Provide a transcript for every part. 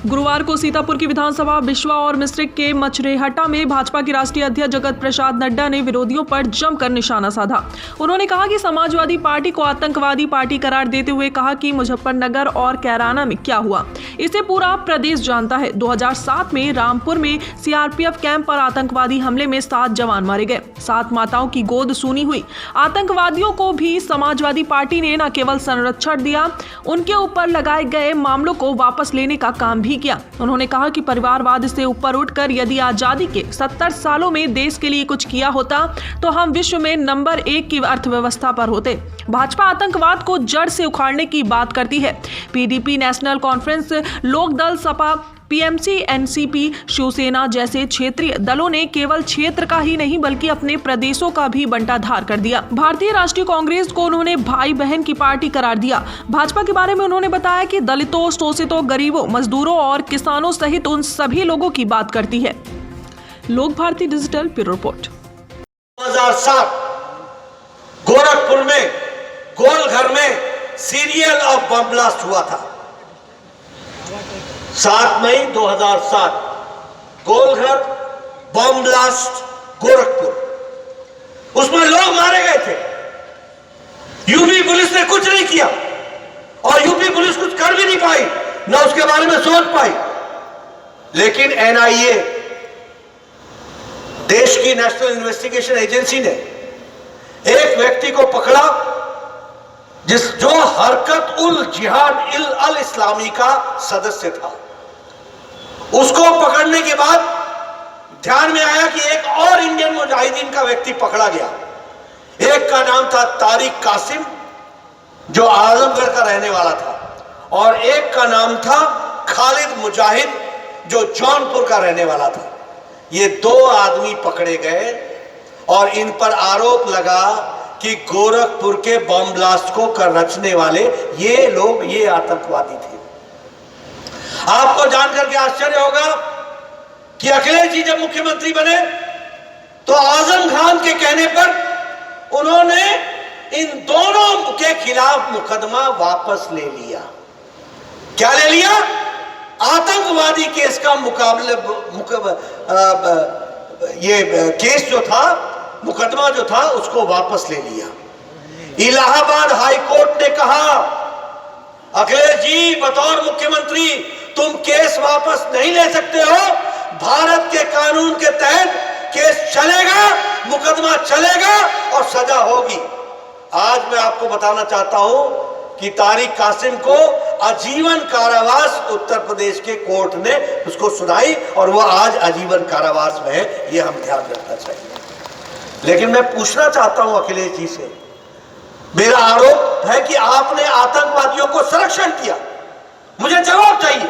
गुरुवार को सीतापुर की विधानसभा बिश्वा और मिस्रिक के मछरेहटा में भाजपा के राष्ट्रीय अध्यक्ष जगत प्रसाद नड्डा ने विरोधियों पर जमकर निशाना साधा। उन्होंने कहा कि समाजवादी पार्टी को आतंकवादी पार्टी करार देते हुए कहा कि मुजफ्फरनगर और कैराना में क्या हुआ इसे पूरा प्रदेश जानता है। 2007 में रामपुर में सीआरपीएफ कैंप पर आतंकवादी हमले में 7 जवान मारे गए, 7 माताओं की गोद सूनी हुई। आतंकवादियों को भी समाजवादी पार्टी ने न केवल संरक्षण दिया, उनके ऊपर लगाए गए मामलों को वापस लेने का काम भी किया। उन्होंने कहा कि परिवारवाद से ऊपर उठकर यदि आजादी के 70 सालों में देश के लिए कुछ किया होता तो हम विश्व में नंबर 1 की अर्थव्यवस्था पर होते। भाजपा आतंकवाद को जड़ से उखाड़ने की बात करती है। PDP, national conference, Lokdal, Sapa, PMC, NCP, Shiv Sena जैसे क्षेत्रीय दलों ने केवल क्षेत्र का ही नहीं बल्कि अपने प्रदेशों का भी बंटाधार कर दिया। भारतीय राष्ट्रीय कांग्रेस को उन्होंने भाई बहन की पार्टी करार दिया। भाजपा के बारे में उन्होंने बताया कि दलितों, शोषितों, गरीबों, मजदूरों और किसानों सहित उन सभी लोगों की बात करती है। Lok Bharti digital bureau report. 2007 Gorakhpur में गोलघर में सीरियल ऑफ बम ब्लास्ट हुआ था। 7 मई 2007 गोलघर बम ब्लास्ट गोरखपुर, उसमें लोग मारे गए थे। यूपी पुलिस ने कुछ नहीं किया और यूपी पुलिस कुछ कर भी नहीं पाई, ना उसके बारे में सोच पाई। लेकिन एनआईए, देश की नेशनल इन्वेस्टिगेशन एजेंसी ने एक व्यक्ति को पकड़ा जो हरकत उल जिहाद अल इस्लामी का सदस्य था। उसको पकड़ने के बाद ध्यान में आया कि एक और इंडियन मुजाहिदीन का व्यक्ति पकड़ा गया। एक का नाम था तारिक कासिम जो आजमगढ़ का रहने वाला था, और एक का नाम था खालिद मुजाहिद जो जौनपुर का रहने वाला था। ये 2 आदमी पकड़े गए और इन पर आरोप लगा कि गोरखपुर के बम ब्लास्ट को रचने वाले ये लोग, ये आतंकवादी थे। आपको जानकर के आश्चर्य होगा कि अखिलेश जी जब मुख्यमंत्री बने तो आजम खान के कहने पर उन्होंने इन दोनों के खिलाफ मुकदमा वापस ले लिया। क्या ले लिया? आतंकवादी केस का ये केस जो था, मुकदमा जो था, उसको वापस ले लिया। इलाहाबाद हाई कोर्ट ने कहा, अखिलेश जी बतौर मुख्यमंत्री तुम केस वापस नहीं ले सकते हो, भारत के कानून के तहत केस चलेगा, मुकदमा चलेगा और सजा होगी। आज मैं आपको बताना चाहता हूं कि तारिक कासिम को आजीवन कारावास उत्तर प्रदेश के कोर्ट ने उसको सुनाई और वो आज आजीवन कारावास में है। ये हम ध्यान रखना चाहिए। लेकिन मैं पूछना चाहता हूं अखिलेश जी से, मेरा आरोप है कि आपने आतंकवादियों को संरक्षण किया, मुझे जवाब चाहिए।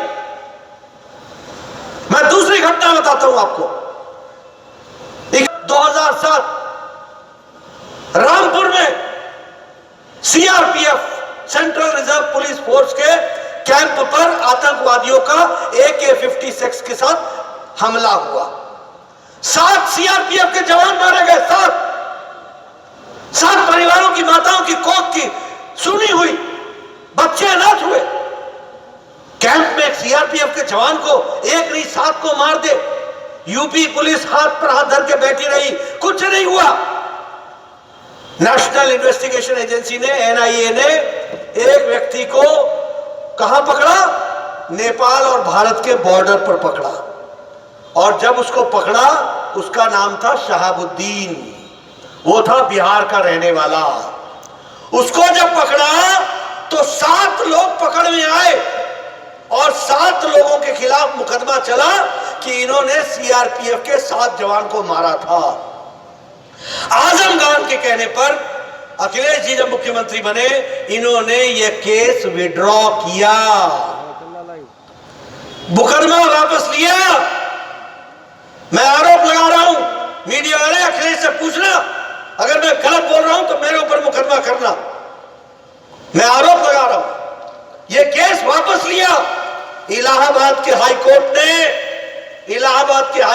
मैं दूसरी घटना बताता हूं आपको। 2007 रामपुर में CRPF, central reserve police force के कैंप पर आतंकवादियों का AK-56 के साथ हमला हुआ। 7 सीआरपीएफ के जवान मारे गए। 7 परिवारों की माताओं की कोख की सुनी हुई, बच्चे अनाथ हुए। कैंप में सीआरपीएफ के जवान को एक नहीं 7 को मार दे। यूपी पुलिस हाथ पर हाथ धर के बैठी रही, कुछ नहीं हुआ। नेशनल इन्वेस्टिगेशन एजेंसी ने, एनआईए ने एक व्यक्ति को कहां पकड़ा? नेपाल और भारत के बॉर्डर पर पकड़ा। और जब उसको पकड़ा, उसका नाम था शहाबुद्दीन, वो था बिहार का रहने वाला। उसको जब पकड़ा तो 7 लोग पकड़ में आए और 7 लोगों के खिलाफ मुकदमा चला कि इन्होंने सीआरपीएफ के 7 जवान को मारा था। आजम खान के कहने पर अखिलेश जी जब मुख्यमंत्री बने, इन्होंने यह केस विड्रॉ किया, मुकदमा वापस लिया। मैं आरोप लगा रहा हूं, मीडिया वाले अखिलेश से पूछना, अगर मैं गलत बोल रहा हूं तो मेरे ऊपर मुकदमा करना। मैं आरोप लगा रहा हूं, यह केस वापस लिया। इलाहाबाद के हाई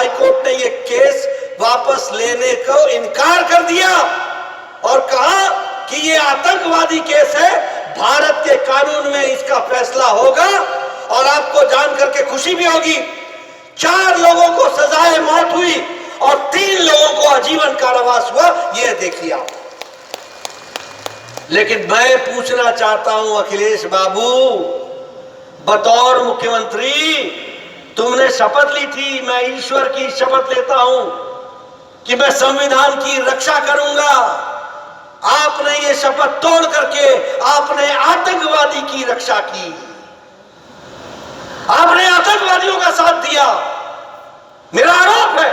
कोर्ट ने यह केस वापस लेने को इनकार कर दिया और कहा कि यह आतंकवादी केस है, भारत के कानून में इसका फैसला होगा। और आपको जानकर करके खुशी भी होगी। 4 लोगों को सजाए मौत हुई और 3 लोगों को आजीवन कारावास हुआ, यह देखिए आप। लेकिन मैं पूछना चाहता हूं अखिलेश बाबू, बतौर मुख्यमंत्री तुमने शपथ ली थी, मैं ईश्वर की शपथ लेता हूं कि मैं संविधान की रक्षा करूंगा। आपने ये शपथ तोड़ करके आपने आतंकवादी की रक्षा की, आपने आतंकवादियों का साथ दिया। मेरा आरोप है